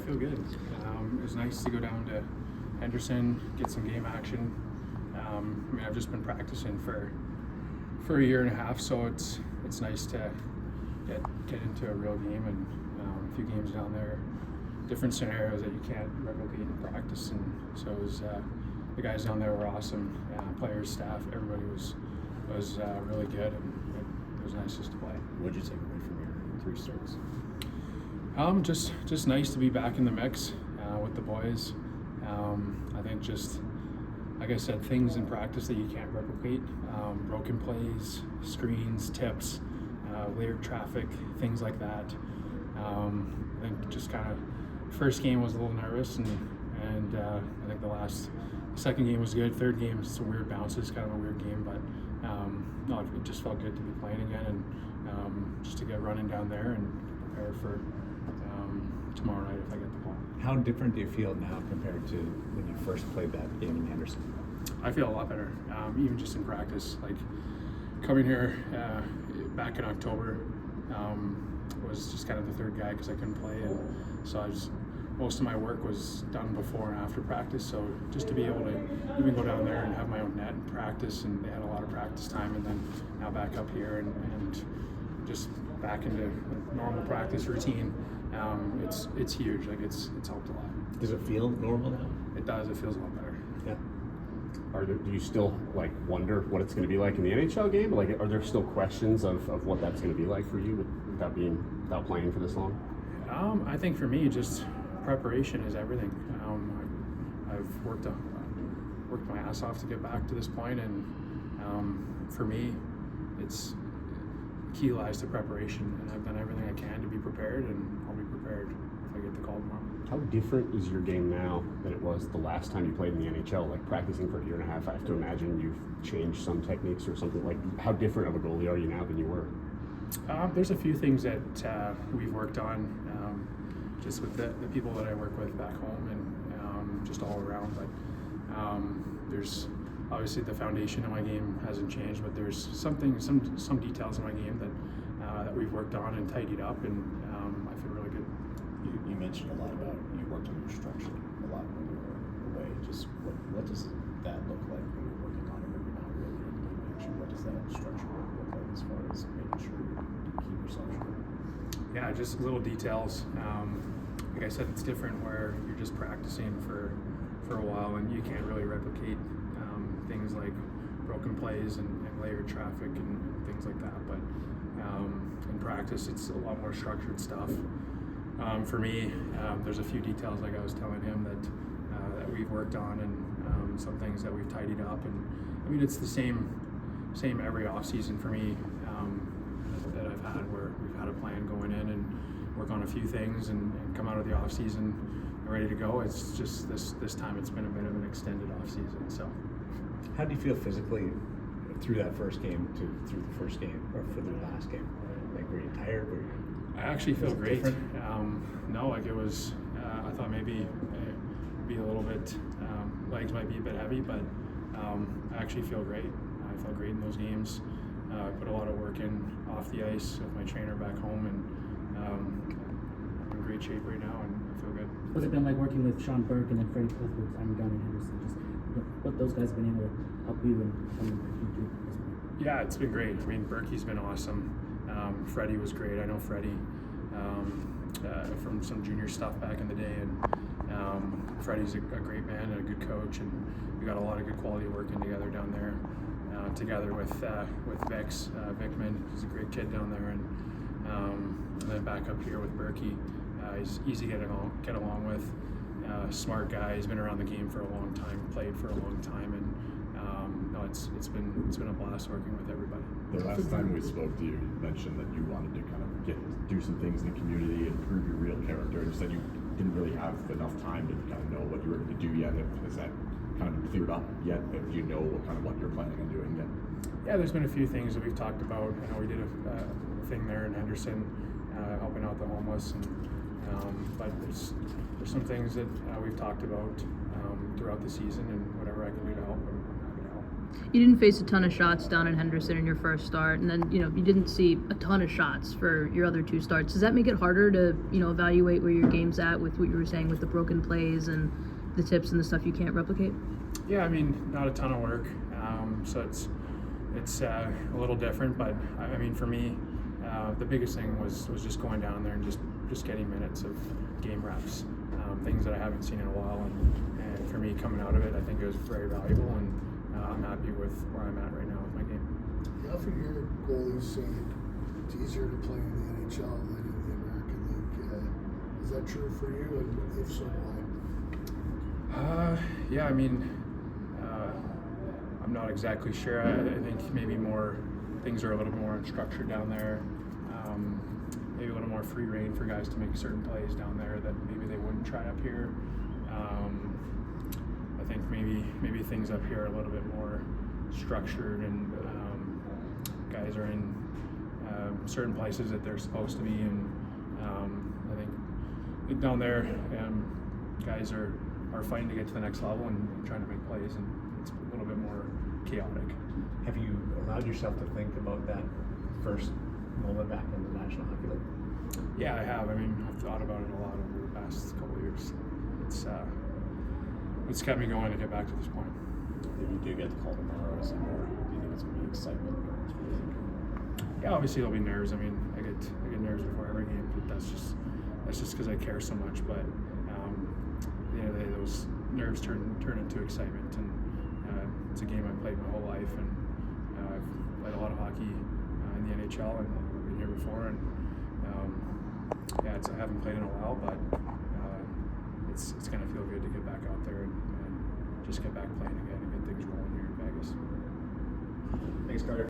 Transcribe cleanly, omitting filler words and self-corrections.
feel good. It was nice to go down to Henderson, get some game action. I've just been practicing for a year and a half, so it's nice to get into a real game and a few games down there, different scenarios that you can't replicate in practice. And so it was, the guys down there were awesome. Players, staff, everybody was really good, and it was nice just to play. What did you take away from your 3 starts? Just nice to be back in the mix with the boys. I think just, like I said, things in practice that you can't replicate, broken plays, screens, tips, layered traffic, things like that. I think just kind of, first game was a little nervous, and I think the second game was good. Third game, some weird bounces, kind of a weird game, but no, it just felt good to be playing again, and just to get running down there and prepare for tomorrow night if I get the ball. How different do you feel now compared to when you first played that game in Henderson? I feel a lot better, even just in practice. Like coming here back in October was just kind of the third guy because I couldn't play, and so most of my work was done before and after practice. So just to be able to even go down there and have my own net and practice, and they had a lot of practice time, and then now back up here and just back into normal practice routine. It's huge. Like it's helped a lot. Does it feel normal now? It does. It feels a lot better. Yeah. Do you still wonder what it's going to be like in the NHL game? Like, are there still questions of what that's going to be like for you without playing for this long? I think for me, just preparation is everything. I've worked my ass off to get back to this point, and for me, it's key lies to preparation, and I've done everything I can to be prepared, and I'll be prepared if I get the call tomorrow. How different is your game now than it was the last time you played in the NHL? Like practicing for a year and a half, I have to imagine you've changed some techniques or something. Like, how different of a goalie are you now than you were? There's a few things that we've worked on, just with the people that I work with back home and just all around. But there's obviously the foundation of my game hasn't changed, but there's some details in my game that we've worked on and tidied up, and I feel really good. You mentioned a lot about you worked on your structure a lot when you were away. Just what does that look like when you're working on it when you're not really in game action? What does that structure look like as far as making sure you keep yourself sharp? Yeah, just little details. Like I said, it's different where you're just practicing for a while, and you can't really replicate things like broken plays and layered traffic and things like that. But in practice, it's a lot more structured stuff. For me, there's a few details, like I was telling him, that we've worked on, and some things that we've tidied up. And I mean, it's the same every off season for me that I've had, where we've had a plan going in and work on a few things and come out of the off season ready to go. It's just this time it's been a bit of an extended off season. So, how do you feel physically through that first game through the first game or for the last game? Like, were you tired? I actually feel great. No, like it was. I thought maybe be a little bit. Legs might be a bit heavy, but I actually feel great. I felt great in those games. I put a lot of work in off the ice with my trainer back home, and I'm in great shape right now, and I feel good. What's it been like working with Sean Burke and then Freddie Clifford down in Henderson? Just what those guys have been able to help you and you do at this point? Yeah, it's been great. I mean, Berkey's been awesome. Freddie was great. I know Freddie from some junior stuff back in the day, and Freddie's a great man and a good coach, and we got a lot of good quality working together down there. Together with Vickman, he's a great kid down there, and then back up here with Berkey, he's easy to get along with. Smart guy. He's been around the game for a long time, played for a long time, and no, it's been a blast working with everybody. The last time we spoke to you, you mentioned that you wanted to kind of do some things in the community and prove your real character. You said you didn't really have enough time to kind of know what you were going to do yet. Has that kind of cleared up yet? If you know what you're planning on doing yet? Yeah, there's been a few things that we've talked about. I know we did a thing there in Henderson, helping out the homeless, and but there's some things that we've talked about throughout the season, and whatever I can do to help, I'm happy to help. You didn't face a ton of shots down in Henderson in your first start, and then, you know, you didn't see a ton of shots for your other 2 starts. Does that make it harder to, you know, evaluate where your game's at with what you were saying with the broken plays and the tips and the stuff you can't replicate? Yeah, I mean, not a ton of work, so it's a little different. But I mean, for me, the biggest thing was just going down there and just getting minutes of game reps, things that I haven't seen in a while. And for me, coming out of it, I think it was very valuable, and I'm happy with where I'm at right now with my game. You often hear goalies say it's easier to play in the NHL than in the American League. Is that true for you? And if so, why? Yeah, I mean, I'm not exactly sure. I think maybe things are a little more unstructured down there. Maybe a little more free reign for guys to make certain plays down there that maybe they wouldn't try up here. I think maybe things up here are a little bit more structured, and guys are in certain places that they're supposed to be. And I think down there, guys are fighting to get to the next level and trying to make plays, and it's a little bit more chaotic. Have you allowed yourself to think about that first moment back in the National Hockey League? Yeah, I have. I mean, I've thought about it a lot over the past couple of years. It's kept me going to get back to this point. If you do get the call tomorrow, is it more? Do you think it's going to be excitement? Yeah, obviously there'll be nerves. I mean, I get nerves before every game, but that's just because I care so much. But at the end of the day, those nerves turn into excitement, and it's a game I've played my whole life, and I've played a lot of hockey in the NHL, and I've been here before, and yeah, I haven't played in a while, but it's going to feel good to get back out there and just get back playing again and get things rolling here in Vegas. Thanks, Carter.